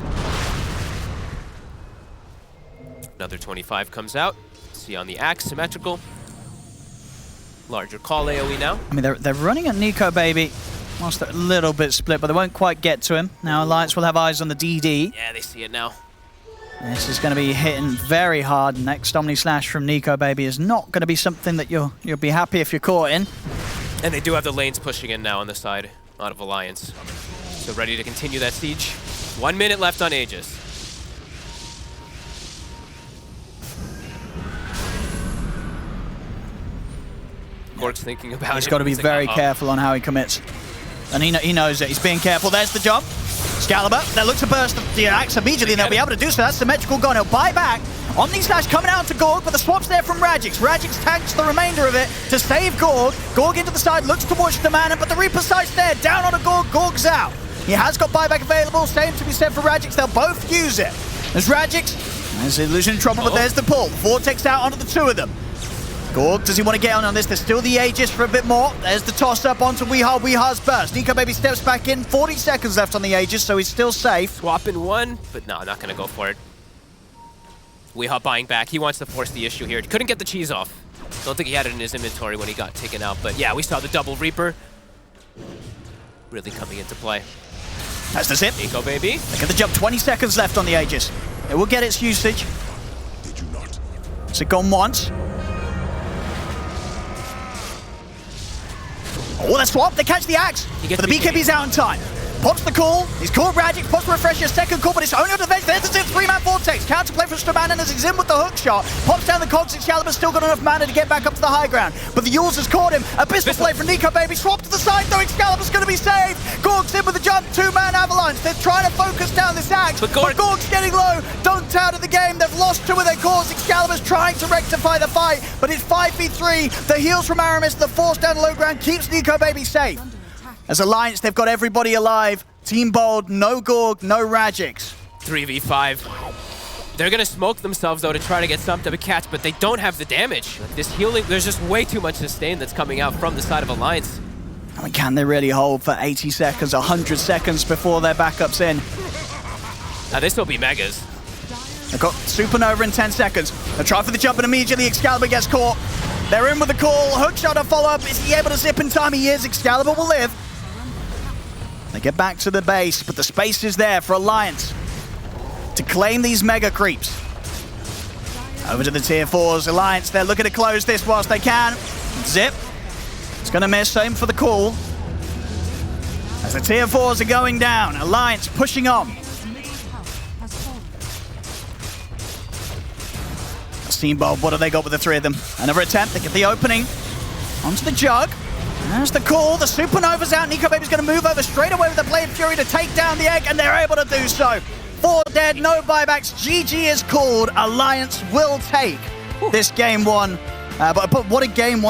Another 25 comes out. See on the axe, symmetrical. Larger call AoE now. I mean, they're running at Nico Baby. Whilst they're a little bit split, but they won't quite get to him. Now Alliance will have eyes on the DD. Yeah, they see it now. This is going to be hitting very hard. Next Omni Slash from Nico Baby is not going to be something that you'll be happy if you're caught in. And they do have the lanes pushing in now on the side out of Alliance. So ready to continue that siege. 1 minute left on Aegis. Gork's thinking about it. He's got to be very careful on how he commits. And he knows it. He's being careful. There's the jump. Excalibur, they look to burst the axe immediately, and they'll be able to do so. That's symmetrical gone. He'll buy back. Omni Slash coming out to Gorg, but the swap's there from Radix. Radix tanks the remainder of it to save Gorg. Gorg into the side, looks to watch the mana, but the Reaper sight's there. Down on a Gorg, Gorg's out. He has got buyback available. Same to be said for Radix. They'll both use it. There's Radix. There's Illusion in trouble, but there's the pull. Vortex out onto the two of them. Gorg, does he want to get on this? There's still the Aegis for a bit more. There's the toss-up onto Weeha. Weeha's burst. Nico Baby steps back in. 40 seconds left on the Aegis, so he's still safe. Swapping one, but no, not going to go for it. Weeha buying back. He wants to force the issue here. He couldn't get the cheese off. Don't think he had it in his inventory when he got taken out, but yeah, we saw the double Reaper really coming into play. That's the zip. Nico Baby. Look at the jump. 20 seconds left on the Aegis. It will get its usage. Did you not? So gone once. Oh, that swap, they catch the axe. But the BKB's out in time. Pops the call, he's caught Radix, pops the refresher, second call, but it's only on the bench. There's the 3-man Vortex. Counterplay from Stramanin as he's in with the hook shot. Pops down the cogs, Excalibur's still got enough mana to get back up to the high ground. But the Yules has caught him. Abyssal play from Nico Baby, swap to the side though, Excalibur's going to be saved. Gorg's in with the jump, 2-man Avalanche. They're trying to focus down this axe, but Gorg's getting low. Dunked out of the game, they've lost 2 of their cores. Excalibur's trying to rectify the fight, but it's 5v3. The heals from Aramis, the force down low ground keeps Nico Baby safe. As Alliance, they've got everybody alive. Team Bold, no Gorg, no Radix. 3v5. They're going to smoke themselves, though, to try to get something to catch, but they don't have the damage. Like, this healing, there's just way too much sustain that's coming out from the side of Alliance. I mean, can they really hold for 80 seconds, 100 seconds before their backup's in? Now, this will be Megas. They've got Supernova in 10 seconds. They'll try for the jump, and immediately Excalibur gets caught. They're in with the call. Hookshot to follow up. Is he able to zip in time? He is. Excalibur will live. They get back to the base, but the space is there for Alliance to claim these mega creeps. Over to the tier 4s. Alliance, they're looking to close this whilst they can. Zip. It's going to miss. Same for the call. As the tier 4s are going down, Alliance pushing on. Team Bold, what have they got with the 3 of them? Another attempt. They get the opening. Onto the jug. There's the call. The Supernova's out. Nico Baby's going to move over straight away with the Blade Fury to take down the egg, and they're able to do so. 4 dead, no buybacks. GG is called. Alliance will take this game 1. But what a game 1